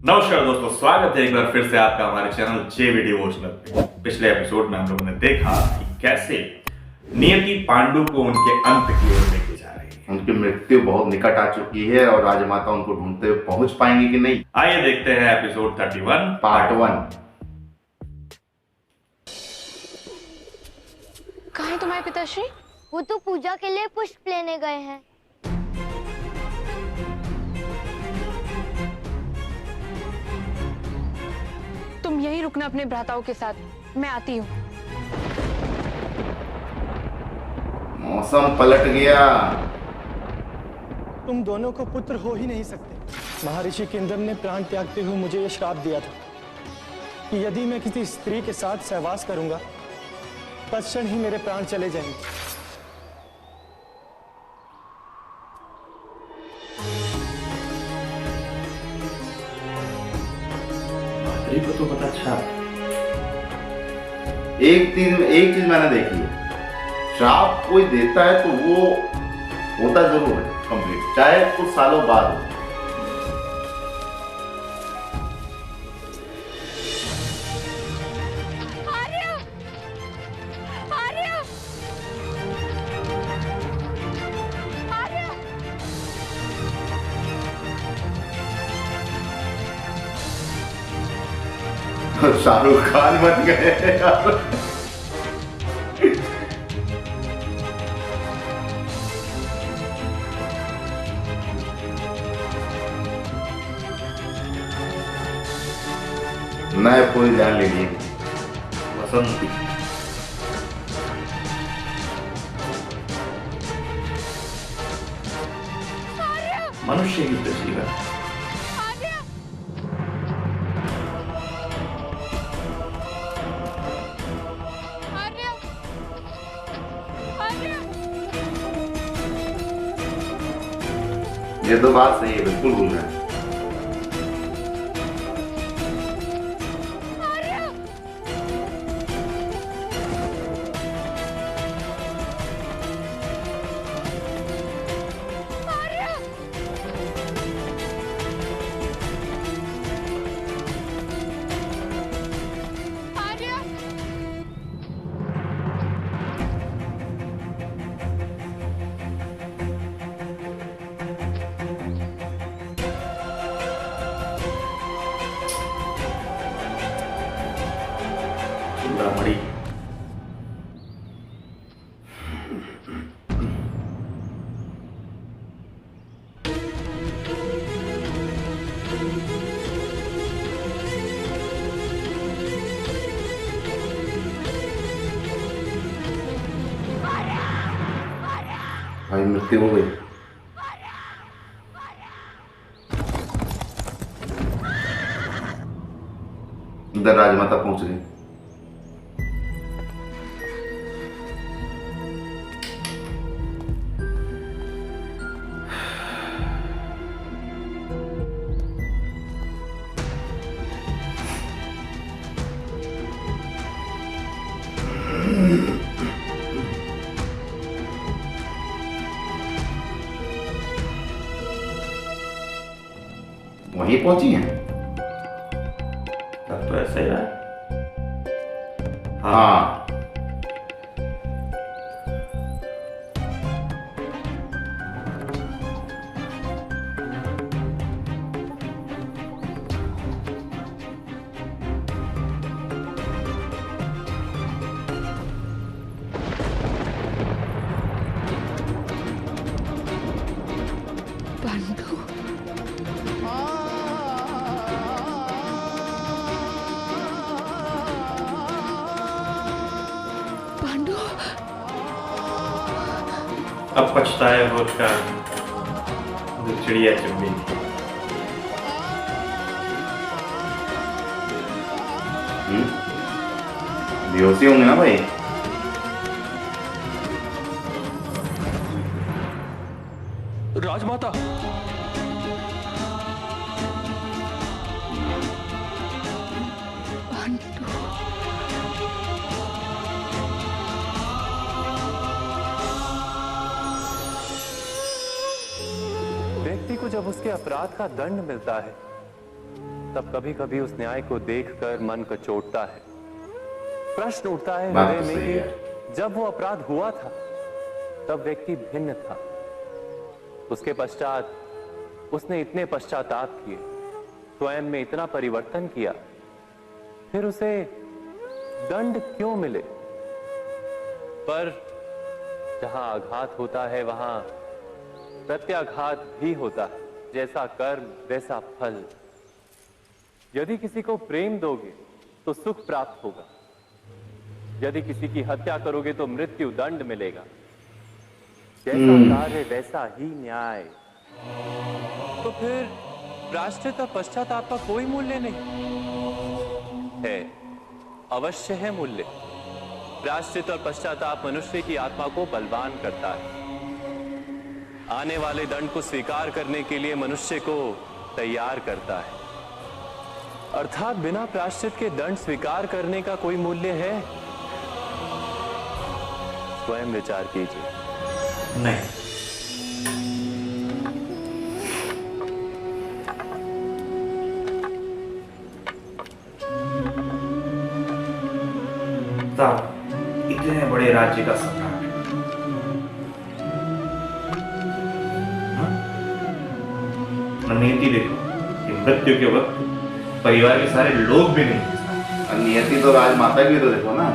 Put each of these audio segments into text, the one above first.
नमस्कार दोस्तों, स्वागत है एक बार फिर से आपका हमारे चैनल जेवी डिवोशनल पे। पिछले एपिसोड में हम लोगों ने देखा कि कैसे नियति पांडु को उनके अंत की ओर लेके जा रही है। उनकी मृत्यु बहुत निकट आ चुकी है और राजमाता उनको ढूंढते हुए पहुंच पाएंगी कि नहीं। आइए देखते हैं एपिसोड 31 पार्ट 1। कहाँ है तुम्हारे पिताश्री? वो तो पूजा के लिए पुष्प लेने गए हैं। तुम यहीं रुकना अपने भ्राताओं के साथ, मैं आती हूँ। मौसम पलट गया। तुम दोनों को पुत्र हो ही नहीं सकते। महर्षि किंदर ने प्राण त्यागते हुए मुझे यह श्राप दिया था कि यदि मैं किसी स्त्री के साथ सहवास करूंगा तत्क्षण ही मेरे प्राण चले जाएंगे। को तो पता। अच्छा, एक चीज मैंने देखी है, श्राप कोई देता है तो वो होता जरूर है कंप्लीट, चाहे कुछ सालों बाद हो। शाहरुख खान बन गए यार। मैं पूरी जान ले ली वसंती मनुष्य ही तो जीवन है। ये तो बात सही है, बिल्कुल भूल रहे हैं। चूड़ामणि भाई मृत्यु हो गई। इधर राजमाता पहुंच गई। वहीं पहुंची हैं। तब तो ऐसा ही है। हाँ, पांडु, पांडु, अब पछताए रोज का जो चिड़िया चुन गई। बेहोशी होंगे ना भाई। राजमाता, पांडु, व्यक्ति को जब उसके अपराध का दंड मिलता है तब कभी कभी उस न्याय को देखकर मन कचोटता है। प्रश्न उठता है बात हृदय तो में सही कि है। जब वो अपराध हुआ था तब व्यक्ति भिन्न था। उसके पश्चात उसने इतने पश्चाताप किए, स्वयं में इतना परिवर्तन किया, फिर उसे दंड क्यों मिले? पर जहां आघात होता है वहां प्रत्याघात भी होता है। जैसा कर्म वैसा फल। यदि किसी को प्रेम दोगे तो सुख प्राप्त होगा, यदि किसी की हत्या करोगे तो मृत्यु दंड मिलेगा। जैसा कार्य वैसा ही न्याय। तो फिर प्रायश्चित और पश्चाताप का कोई मूल्य नहीं है? अवश्य है मूल्य। प्रायश्चित और पश्चाताप मनुष्य की आत्मा को बलवान करता है। आने वाले दंड को स्वीकार करने के लिए मनुष्य को तैयार करता है। अर्थात बिना प्रायश्चित के दंड स्वीकार करने का कोई मूल्य है? स्वयं विचार कीजिए। नहीं। साहब, इतने बड़े राज्य का सम्राट, नियति देखो कि मृत्यु के वक्त परिवार के सारे लोग भी नहीं। और नियति तो राजमाता की तो देखो ना।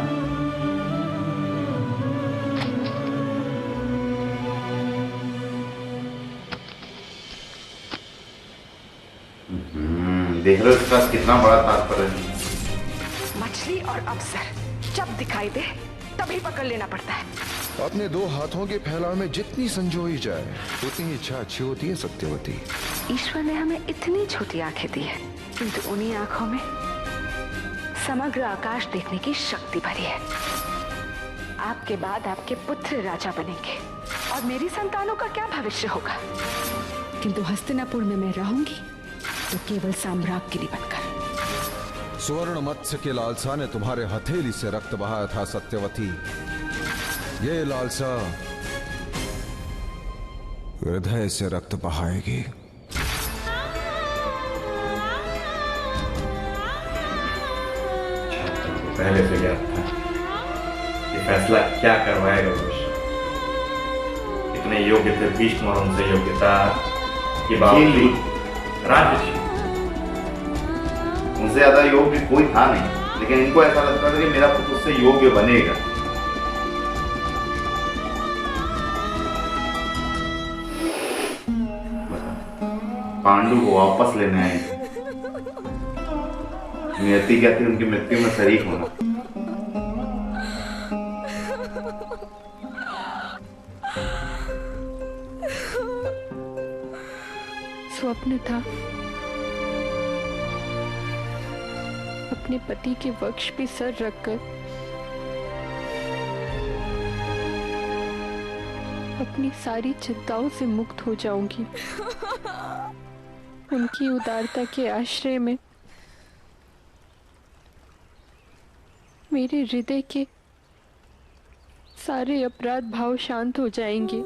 देख रहे हो इसका कितना बड़ा तात्पर्य है। मछली और अफसर जब दिखाई दे तभी पकड़ लेना पड़ता है। अपने दो हाथों के फैलाव में जितनी संजोई जाए उतनी ही इच्छा अच्छी होती है सत्यवती। ईश्वर ने हमें इतनी छोटी आंखें दी है, किंतु उन्हीं आंखों में समग्र आकाश देखने की शक्ति भरी है। आपके बाद आपके पुत्र राजा बनेंगे और मेरी संतानों का क्या भविष्य होगा? किंतु हस्तिनापुर में मैं रहूंगी तो केवल साम्राज्ञी बनकर। स्वर्ण मत्स्य के लालसा ने तुम्हारे हथेली से रक्त बहाया था सत्यवती। ये लालसा हृदय से रक्त बहाएगी। पहले से क्या था ये फैसला क्या करवाएगा भविष्य? इतने योग्य थे भीष्म और उनसे योग्यता के बावजूद राज्य छीन। उनसे ज्यादा योग्य कोई था नहीं, लेकिन इनको ऐसा लगता था कि मेरा पुत्र उससे योग्य बनेगा। पांडु को वापस लेने आए। नियति कहती उनकी मृत्यु में शरीक होना। स्वप्न था अपने पति के वक्ष पे सर रखकर अपनी सारी चिंताओं से मुक्त हो जाऊंगी। उनकी उदारता के आश्रय में मेरे हृदय के सारे अपराध भाव शांत हो जाएंगे।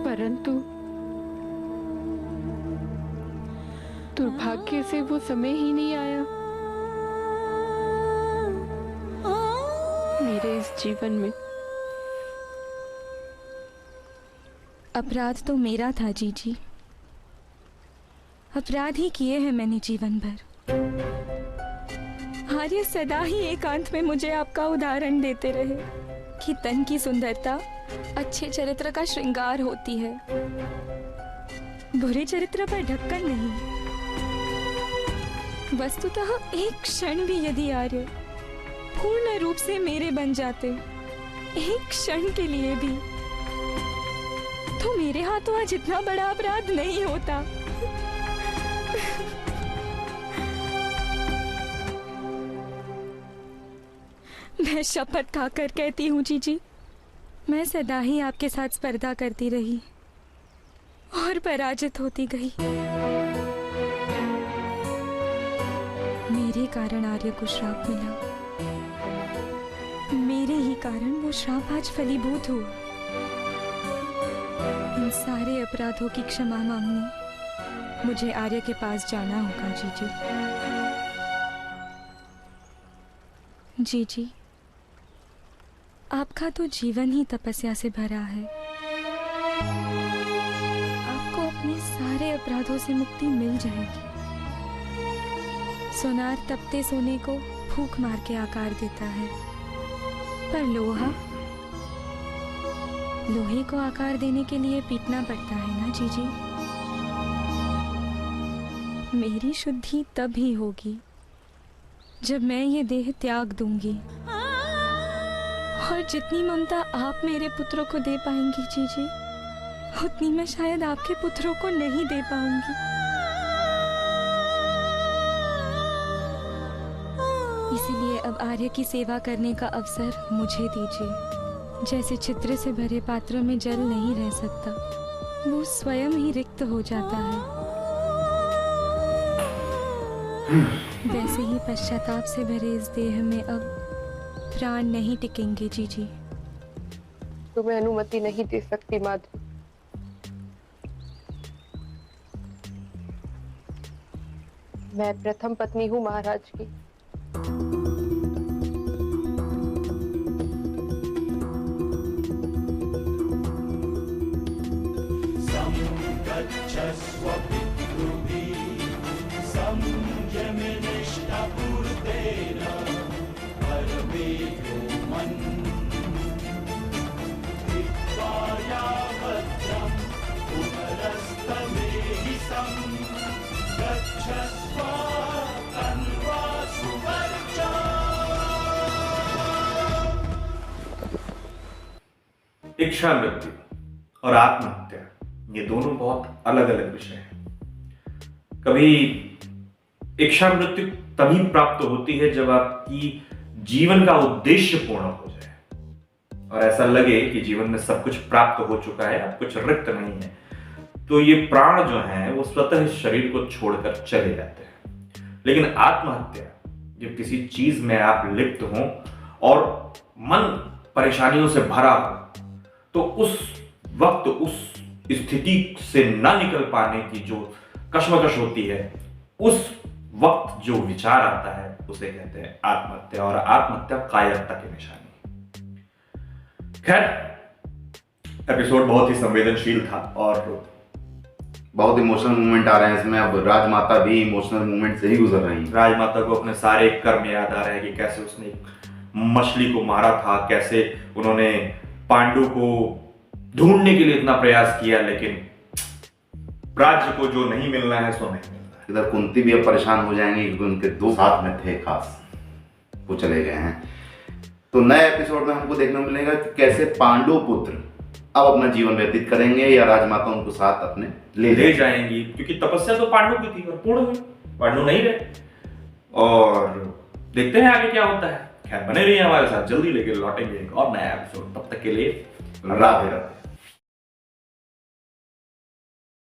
परंतु दुर्भाग्य से वो समय ही नहीं आया मेरे इस जीवन में। अपराध तो मेरा था जीजी। अपराध ही किए हैं मैंने जीवन भर। आर्य सदा ही एकांत में मुझे आपका उदाहरण देते रहे कि तन की सुंदरता अच्छे चरित्र का श्रृंगार होती है, बुरे चरित्र पर ढक्कन नहीं। वस्तुतः एक क्षण भी यदि आर्य पूर्ण रूप से मेरे बन जाते, एक क्षण के लिए भी, तो मेरे हाथों आज इतना बड़ा अपराध नहीं होता। मैं शपथ खाकर कहती हूँ जीजी, मैं सदा ही आपके साथ स्पर्धा करती रही और पराजित होती गई। मेरे कारण आर्य को श्राप मिला, मेरे ही कारण वो श्राप आज फलीभूत हुआ। इन सारे अपराधों की क्षमा मांगने मुझे आर्य के पास जाना होगा। जीजी, आपका तो जीवन ही तपस्या से भरा है। आपको अपने सारे अपराधों से मुक्ति मिल जाएगी। सोनार तपते सोने को फूंक मार के आकार देता है, पर लोहे को आकार देने के लिए पीटना पड़ता है ना जीजी। मेरी शुद्धि तब ही होगी जब मैं ये देह त्याग दूंगी, और जितनी ममता आप मेरे पुत्रों को दे पाएंगी जीजी, उतनी मैं शायद आपके पुत्रों को नहीं दे पाऊंगी। इसीलिए अब आर्य की सेवा करने का अवसर मुझे दीजिए। जैसे छिद्र से भरे पात्र में जल नहीं रह सकता, वो स्वयं ही रिक्त हो जाता है, वैसे ही पश्चाताप से भरे इस देह में अब प्राण नहीं टिकेंगे जीजी। तुम्हें अनुमति नहीं दे सकती माधवी। मैं प्रथम पत्नी हूँ महाराज की। इच्छा मृत्यु और आत्महत्या, ये दोनों बहुत अलग अलग विषय हैं। कभी इच्छा मृत्यु तभी प्राप्त होती है जब आपकी जीवन का उद्देश्य पूर्ण हो जाए और ऐसा लगे कि जीवन में सब कुछ प्राप्त हो चुका है, अब कुछ रिक्त नहीं है, तो ये प्राण जो है वो स्वतः इस शरीर को छोड़कर चले जाते हैं। लेकिन आत्महत्या, जब किसी चीज में आप लिप्त हो और मन परेशानियों से भरा हो, तो उस वक्त उस स्थिति से ना निकल पाने की जो कश्मकश होती है, उस वक्त जो विचार आता है उसे कहते हैं आत्महत्या, और आत्महत्या कायरता की निशानी। खैर, एपिसोड बहुत ही संवेदनशील था और बहुत इमोशनल मोमेंट आ रहे हैं इसमें। अब राजमाता भी इमोशनल मोमेंट से ही गुजर रही है। राजमाता को अपने सारे कर्म याद आ रहे हैं कि कैसे उसने एक मछली को मारा था, कैसे उन्होंने पांडु को ढूंढने के लिए इतना प्रयास किया, लेकिन राज्य को जो नहीं मिलना है सो नहीं मिलना है। इधर कुंती भी अब परेशान हो जाएंगे क्योंकि उनके दो साथ में थे खास, वो चले गए हैं। तो नए एपिसोड में हमको देखने को मिलेगा कि कैसे पांडु पुत्र अब अपना जीवन व्यतीत करेंगे या राजमाता उनको साथ अपने ले जाएंगी, क्योंकि तपस्या तो पांडु की थी और पूर्ण हुई, पांडु नहीं रहे। और देखते हैं आगे क्या होता है। खैर, बने रहिए हमारे साथ, जल्दी लेके लौटेंगे एक और नया एपिसोड। तब तक के लिए राधे राधे।